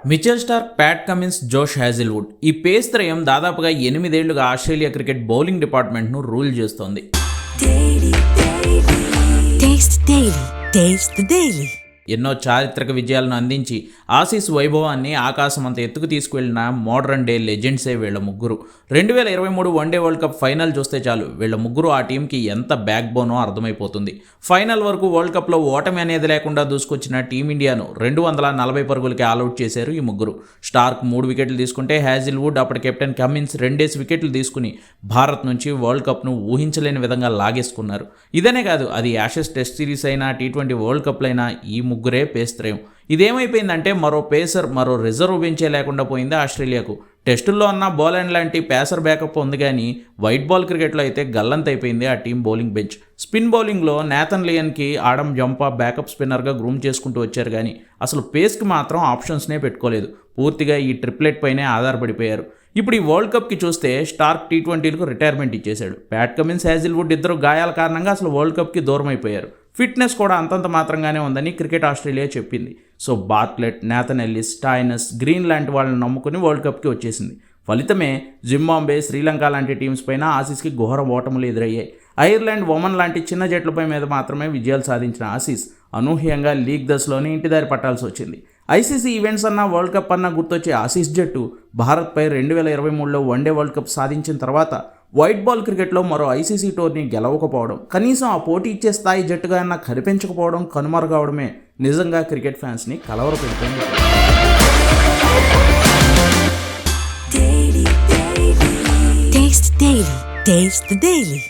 Mitchell Starc, Pat Cummins, జోష్ Hazlewood ఈ face త్రయం దాదాపుగా 8 ఏళ్లుగా ఆస్ట్రేలియా క్రికెట్ బౌలింగ్ డిపార్ట్మెంట్ను రూల్ చేస్తోంది. ఎన్నో చారిత్రక విజయాలను అందించి ఆసీస్ వైభవాన్ని ఆకాశమంత ఎత్తుకు తీసుకువెళ్లిన మోడర్న్ డే లెజెండ్సే వీళ్ళ ముగ్గురు. 2023 వన్డే వరల్డ్ కప్ ఫైనల్ చూస్తే చాలు వీళ్ళ ముగ్గురు ఆ టీంకి ఎంత బ్యాక్ బోనో అర్థమైపోతుంది. ఫైనల్ వరకు వరల్డ్ కప్లో ఓటమి అనేది లేకుండా దూసుకొచ్చిన టీమిండియాను 240 పరుగులకి ఆల్అౌట్ చేశారు ఈ ముగ్గురు. స్టార్క్ 3 వికెట్లు తీసుకుంటే హ్యాజిల్వుడ్ అప్పటి కెప్టెన్ కమిన్స్ 2 వికెట్లు తీసుకుని భారత్ నుంచి వరల్డ్ కప్ను ఊహించలేని విధంగా లాగేసుకున్నారు. ఇదనే కాదు, అది యాషెస్ టెస్ట్ సిరీస్ అయినా T20 వరల్డ్ కప్లైనా ఈ ముగ్గురే పేస్త్రయం. ఇదేమైపోయిందంటే మరో పేసర్, మరో రిజర్వ్ బెంచే లేకుండా పోయింది ఆస్ట్రేలియాకు. టెస్టుల్లో ఉన్న బౌలాండ్ లాంటి పేసర్ బ్యాకప్ ఉంది కానీ వైట్ బాల్ క్రికెట్లో అయితే గల్లంతైపోయింది ఆ టీం బౌలింగ్ బెంచ్. స్పిన్ బౌలింగ్లో నేథన్ లియన్కి ఆడమ్ జంపా బ్యాకప్ స్పిన్నర్గా గ్రూమ్ చేసుకుంటూ వచ్చారు కానీ అసలు పేస్కి మాత్రం ఆప్షన్స్నే పెట్టుకోలేదు. పూర్తిగా ఈ ట్రిప్లెట్ పైనే ఆధారపడిపోయారు. ఇప్పుడు ఈ వరల్డ్ కప్కి చూస్తే స్టార్క్ T20లకు రిటైర్మెంట్ ఇచ్చేశాడు. ప్యాట్ కమిన్స్, హ్యాజిల్వుడ్ ఇద్దరు గాయాల కారణంగా అసలు వరల్డ్ కప్కి దూరం అయిపోయారు. ఫిట్నెస్ కూడా అంతంత మాత్రంగానే ఉందని క్రికెట్ ఆస్ట్రేలియా చెప్పింది. So Bartlett, Nathan Ellis, Stoinis, green లాంటి వాళ్ళని నమ్ముకుని వరల్డ్ కప్కి వచ్చేసింది. ఫలితమే జింబాబ్వే, శ్రీలంక లాంటి టీమ్స్ పైన ఆసీస్కి ఘోర ఓటములు ఎదురయ్యాయి. ఐర్లాండ్, ఒమన్ లాంటి చిన్న జట్లపై మీద మాత్రమే విజయాలు సాధించిన ఆసీస్ అనూహ్యంగా లీగ్ దశలోనే ఇంటిదారి పట్టాల్సి వచ్చింది. ఐసీసీ ఈవెంట్స్ అన్నా వరల్డ్ కప్ అన్నా గుర్తొచ్చే ఆసీస్ జట్టు భారత్పై 2023లో వన్డే వరల్డ్ కప్ సాధించిన తర్వాత వైట్ బాల్ క్రికెట్లో మరో ఐసీసీ టోర్నీ గెలవకపోవడం, కనీసం ఆ పోటీ ఇచ్చే స్థాయి జట్టుగా అన్నా కనిపించకపోవడం, కనుమరుగవడమే నిజంగా క్రికెట్ ఫ్యాన్స్ని కలవరపెడుతుంది. Taste the Daily.